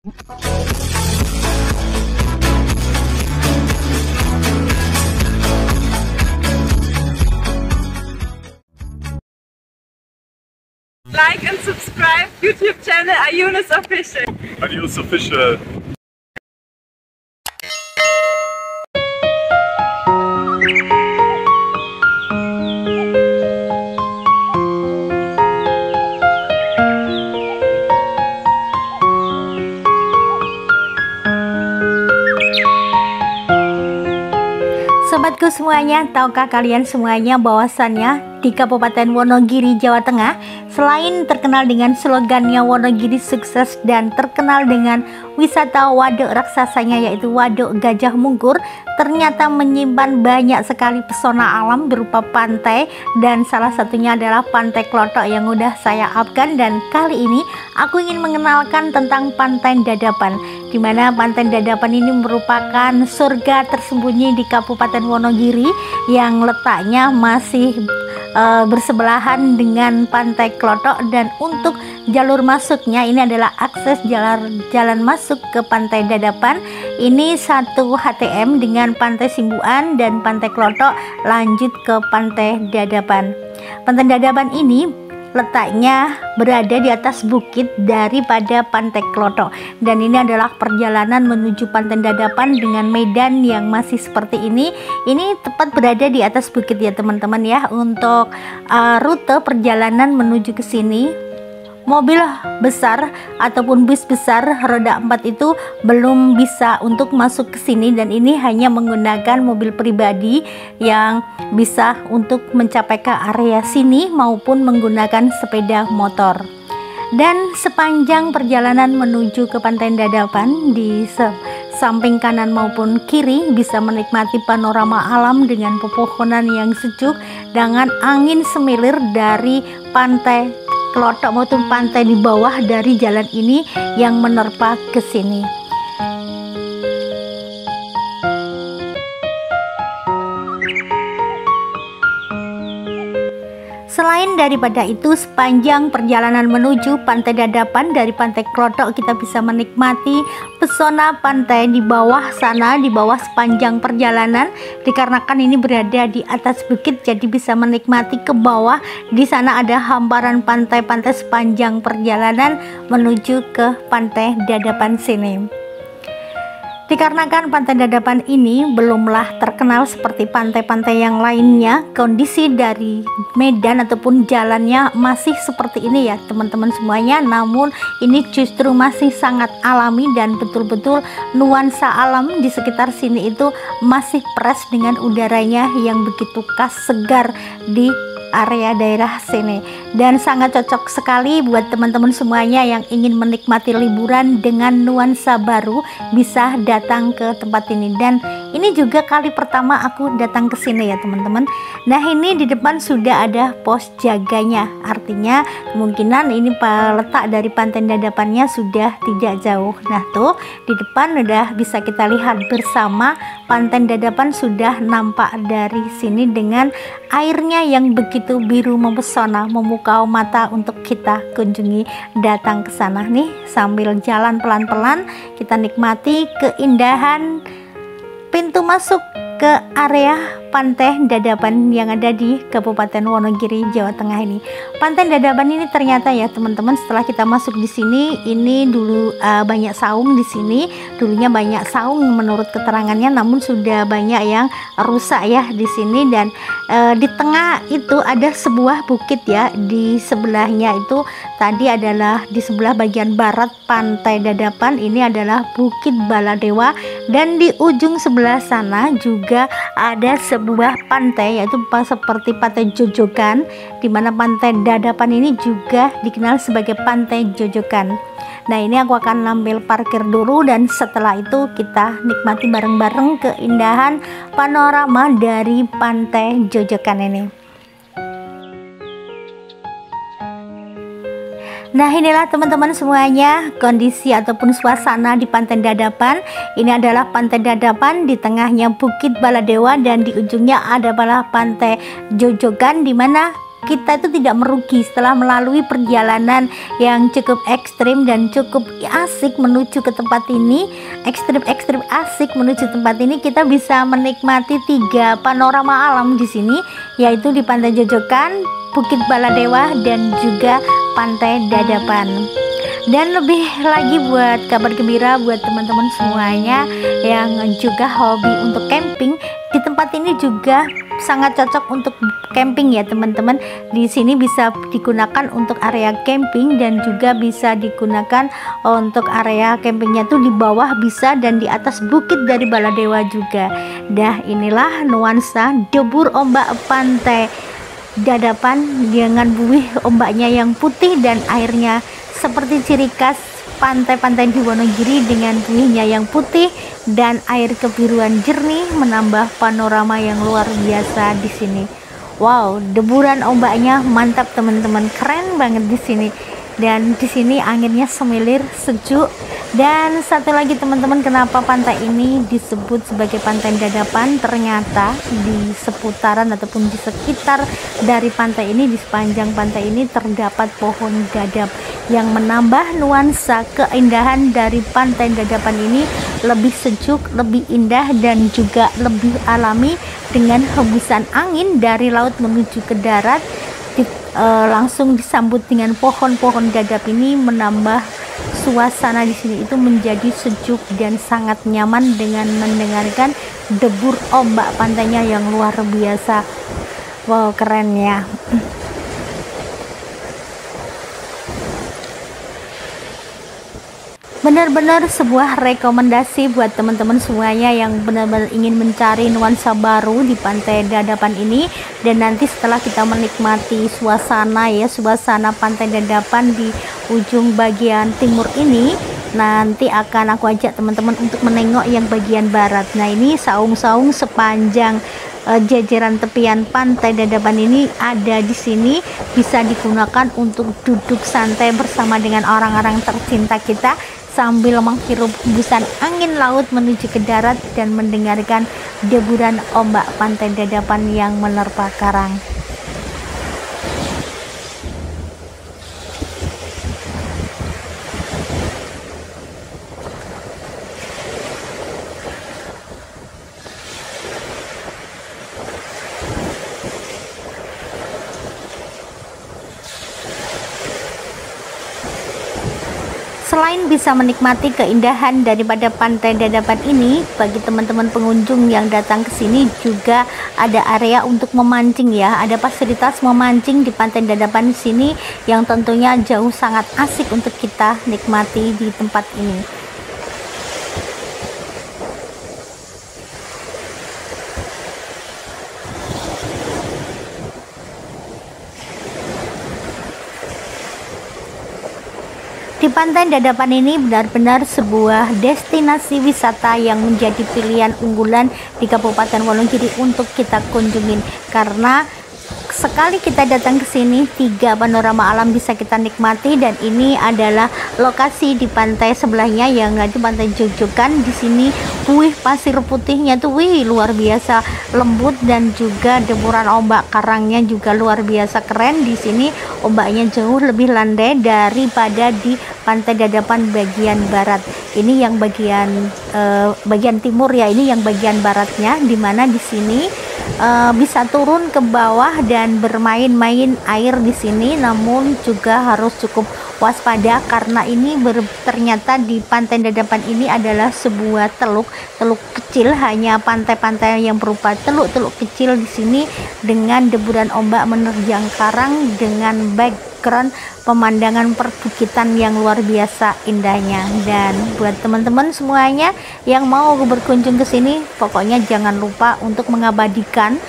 Like and subscribe YouTube channel Ayunus Official. Ayunus Official. Sobatku semuanya, tahukah kalian semuanya bahwasannya di Kabupaten Wonogiri, Jawa Tengah, selain terkenal dengan slogannya Wonogiri Sukses dan terkenal dengan wisata waduk raksasanya yaitu Waduk Gajah Mungkur, ternyata menyimpan banyak sekali pesona alam berupa pantai, dan salah satunya adalah Pantai Klotok yang udah saya upkan. Dan kali ini aku ingin mengenalkan tentang Pantai Dadapan, di mana Pantai Dadapan ini merupakan surga tersembunyi di Kabupaten Wonogiri yang letaknya masih bersebelahan dengan Pantai Klotok. Dan untuk jalur masuknya ini adalah akses jalan masuk ke Pantai Dadapan. Ini satu HTM dengan Pantai Simbuan dan Pantai Klotok lanjut ke Pantai Dadapan. Pantai Dadapan ini letaknya berada di atas bukit daripada Pantai Klotok, dan ini adalah perjalanan menuju Pantai Dadapan dengan medan yang masih seperti ini. Ini tepat berada di atas bukit ya teman-teman ya. Untuk rute perjalanan menuju ke sini, mobil besar ataupun bus besar roda 4 itu belum bisa untuk masuk ke sini, dan ini hanya menggunakan mobil pribadi yang bisa untuk mencapai ke area sini maupun menggunakan sepeda motor. Dan sepanjang perjalanan menuju ke Pantai Dadapan, di samping kanan maupun kiri bisa menikmati panorama alam dengan pepohonan yang sejuk dengan angin semilir dari Pantai Klotok maupun pantai di bawah dari jalan ini yang menerpa ke sini. Selain daripada itu, sepanjang perjalanan menuju Pantai Dadapan dari Pantai Klotok kita bisa menikmati pesona pantai di bawah sana, di bawah sepanjang perjalanan. Dikarenakan ini berada di atas bukit, jadi bisa menikmati ke bawah. Di sana ada hamparan pantai-pantai sepanjang perjalanan menuju ke Pantai Dadapan sini. Dikarenakan Pantai Dadapan ini belumlah terkenal seperti pantai-pantai yang lainnya, kondisi dari medan ataupun jalannya masih seperti ini ya teman-teman semuanya. Namun ini justru masih sangat alami dan betul-betul nuansa alam di sekitar sini itu masih fresh dengan udaranya yang begitu khas segar di area daerah sini, dan sangat cocok sekali buat teman-teman semuanya yang ingin menikmati liburan dengan nuansa baru bisa datang ke tempat ini. Dan ini juga kali pertama aku datang ke sini ya teman-teman. Nah, ini di depan sudah ada pos jaganya, artinya kemungkinan ini letak dari Pantai Dadapannya sudah tidak jauh. Nah tuh di depan udah bisa kita lihat bersama Pantai Dadapan sudah nampak dari sini dengan airnya yang begitu biru mempesona, memukau mata untuk kita kunjungi datang ke sana nih. Sambil jalan pelan-pelan kita nikmati keindahan pintu masuk ke area Pantai Dadapan yang ada di Kabupaten Wonogiri, Jawa Tengah ini. Pantai Dadapan ini ternyata ya teman-teman, setelah kita masuk di sini, ini dulu banyak saung di sini. Dulunya banyak saung menurut keterangannya, namun sudah banyak yang rusak ya di sini. Dan di tengah itu ada sebuah bukit ya. Di sebelahnya itu tadi adalah di sebelah bagian barat Pantai Dadapan ini adalah Bukit Baladewa, dan di ujung sebelah sana juga ada sebuah pantai yaitu seperti Pantai Jojokan, di mana Pantai Dadapan ini juga dikenal sebagai Pantai Jojokan. Nah, ini aku akan ambil parkir dulu, dan setelah itu kita nikmati bareng-bareng keindahan panorama dari Pantai Jojokan ini. Nah, inilah teman-teman semuanya kondisi ataupun suasana di Pantai Dadapan. Ini adalah Pantai Dadapan, di tengahnya Bukit Baladewa, dan di ujungnya adalah Pantai Jojokan, di mana kita itu tidak merugi setelah melalui perjalanan yang cukup ekstrim dan cukup asik menuju ke tempat ini. Ekstrim asik menuju tempat ini, kita bisa menikmati 3 panorama alam di sini, yaitu di Pantai Jojokan, Bukit Baladewa, dan juga Pantai Dadapan. Dan lebih lagi buat kabar gembira buat teman-teman semuanya yang juga hobi untuk camping, di tempat ini juga sangat cocok untuk camping ya teman-teman. Di sini bisa digunakan untuk area camping dan juga bisa digunakan untuk area campingnya tuh di bawah bisa, dan di atas bukit dari Baladewa juga. Dah, inilah nuansa debur ombak Pantai Dadapan dengan buih ombaknya yang putih dan airnya seperti ciri khas pantai-pantai di Wonogiri dengan buihnya yang putih dan air kebiruan jernih menambah panorama yang luar biasa di sini. Wow, deburan ombaknya mantap teman-teman, keren banget di sini. Dan di sini anginnya semilir, sejuk. Dan satu lagi teman-teman, kenapa pantai ini disebut sebagai Pantai Dadapan? Ternyata di seputaran ataupun di sekitar dari pantai ini, di sepanjang pantai ini terdapat pohon dadap yang menambah nuansa keindahan dari Pantai Dadapan ini lebih sejuk, lebih indah, dan juga lebih alami dengan hembusan angin dari laut menuju ke darat. Langsung disambut dengan pohon-pohon dadap ini menambah suasana di sini itu menjadi sejuk dan sangat nyaman dengan mendengarkan debur ombak pantainya yang luar biasa. Wow, keren ya. Benar-benar sebuah rekomendasi buat teman-teman semuanya yang benar-benar ingin mencari nuansa baru di Pantai Dadapan ini. Dan nanti setelah kita menikmati suasana Pantai Dadapan di ujung bagian timur ini, nanti akan aku ajak teman-teman untuk menengok yang bagian barat. Nah, ini saung-saung sepanjang jajaran tepian Pantai Dadapan ini ada di sini, bisa digunakan untuk duduk santai bersama dengan orang-orang tercinta kita sambil menghirup hembusan angin laut menuju ke darat dan mendengarkan deburan ombak Pantai Dadapan yang menerpa karang. Selain bisa menikmati keindahan daripada Pantai Dadapan ini, bagi teman-teman pengunjung yang datang ke sini juga ada area untuk memancing ya. Ada fasilitas memancing di Pantai Dadapan di sini yang tentunya jauh sangat asik untuk kita nikmati di tempat ini. Di Pantai Dadapan ini benar-benar sebuah destinasi wisata yang menjadi pilihan unggulan di Kabupaten Wonogiri untuk kita kunjungin, karena sekali kita datang ke sini 3 panorama alam bisa kita nikmati. Dan ini adalah lokasi di pantai sebelahnya yang di Pantai Jojokan. Di sini buih pasir putihnya tuh luar biasa lembut, dan juga deburan ombak karangnya juga luar biasa keren. Di sini ombaknya jauh lebih landai daripada di Pantai Dadapan bagian barat. Ini yang bagian timur ya, ini yang bagian baratnya, dimana di sini bisa turun ke bawah dan bermain-main air di sini, namun juga harus cukup waspada karena ini ternyata di Pantai Dadapan ini adalah sebuah teluk kecil, hanya pantai-pantai yang berupa teluk-teluk kecil di sini dengan deburan ombak menerjang karang dengan background pemandangan perbukitan yang luar biasa indahnya. Dan buat teman-teman semuanya yang mau berkunjung ke sini, pokoknya jangan lupa untuk mengabadikan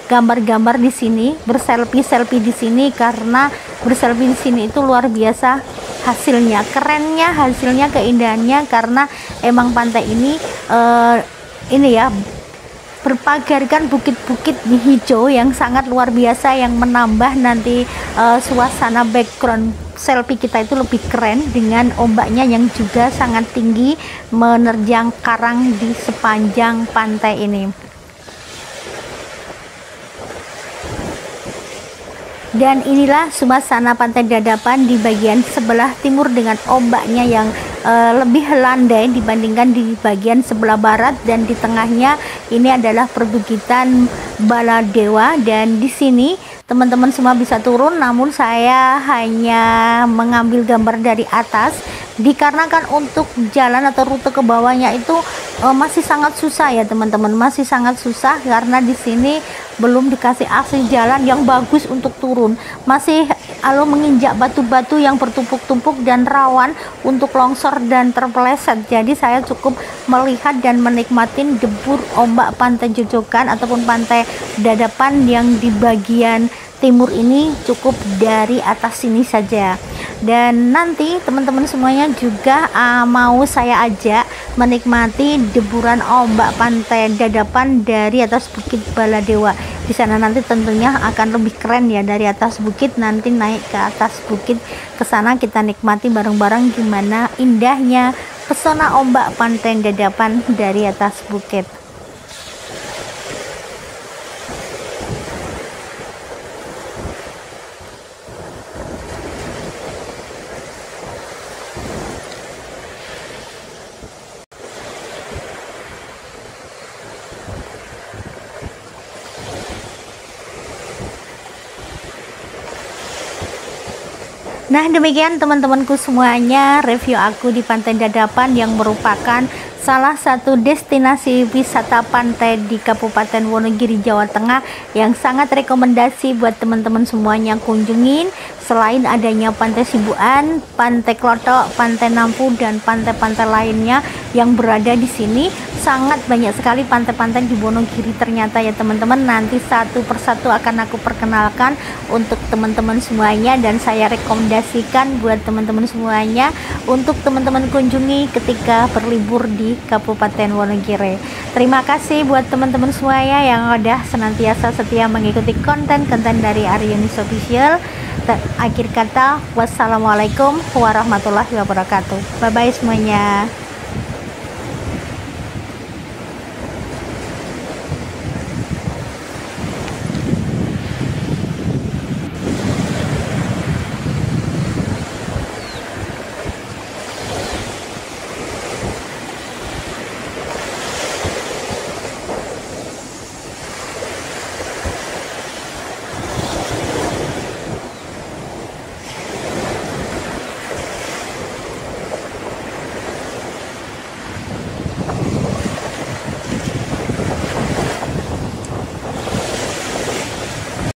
gambar-gambar di sini, berselfie di sini, karena berselfie di sini itu luar biasa hasilnya, kerennya, hasilnya, keindahannya, karena emang pantai ini ya berpagarkan bukit-bukit di hijau yang sangat luar biasa, yang menambah nanti suasana background selfie kita itu lebih keren dengan ombaknya yang juga sangat tinggi menerjang karang di sepanjang pantai ini. Dan inilah suasana Pantai Dadapan di bagian sebelah timur dengan ombaknya yang lebih landai dibandingkan di bagian sebelah barat, dan di tengahnya ini adalah perbukitan Baladewa. Dan di sini teman-teman semua bisa turun, namun saya hanya mengambil gambar dari atas dikarenakan untuk jalan atau rute ke bawahnya itu masih sangat susah ya teman-teman, masih sangat susah karena di sini belum dikasih akses jalan yang bagus untuk turun, masih menginjak batu-batu yang bertumpuk-tumpuk dan rawan untuk longsor dan terpeleset. Jadi saya cukup melihat dan menikmatin debur ombak Pantai Jojokan ataupun Pantai Dadapan yang di bagian timur ini cukup dari atas sini saja. Dan nanti teman-teman semuanya juga mau saya ajak menikmati deburan ombak Pantai Dadapan dari atas Bukit Baladewa. Di sana nanti tentunya akan lebih keren ya, dari atas bukit nanti naik ke atas bukit, ke sana kita nikmati bareng-bareng gimana indahnya pesona ombak Pantai Dadapan dari atas bukit. Nah, demikian teman-temanku semuanya review aku di Pantai Dadapan yang merupakan salah satu destinasi wisata pantai di Kabupaten Wonogiri, Jawa Tengah yang sangat rekomendasi buat teman-teman semuanya kunjungin. Selain adanya Pantai Sibuan, Pantai Klotok, Pantai Nampu, dan pantai-pantai lainnya yang berada di sini, sangat banyak sekali pantai-pantai di Wonogiri ternyata ya teman-teman. Nanti satu persatu akan aku perkenalkan untuk teman-teman semuanya, dan saya rekomendasikan buat teman-teman semuanya untuk teman-teman kunjungi ketika berlibur di Kabupaten Wonogiri. Terima kasih buat teman-teman semuanya yang udah senantiasa setia mengikuti konten-konten dari Aryunis Official. Akhir kata, wassalamualaikum warahmatullahi wabarakatuh. Bye bye semuanya.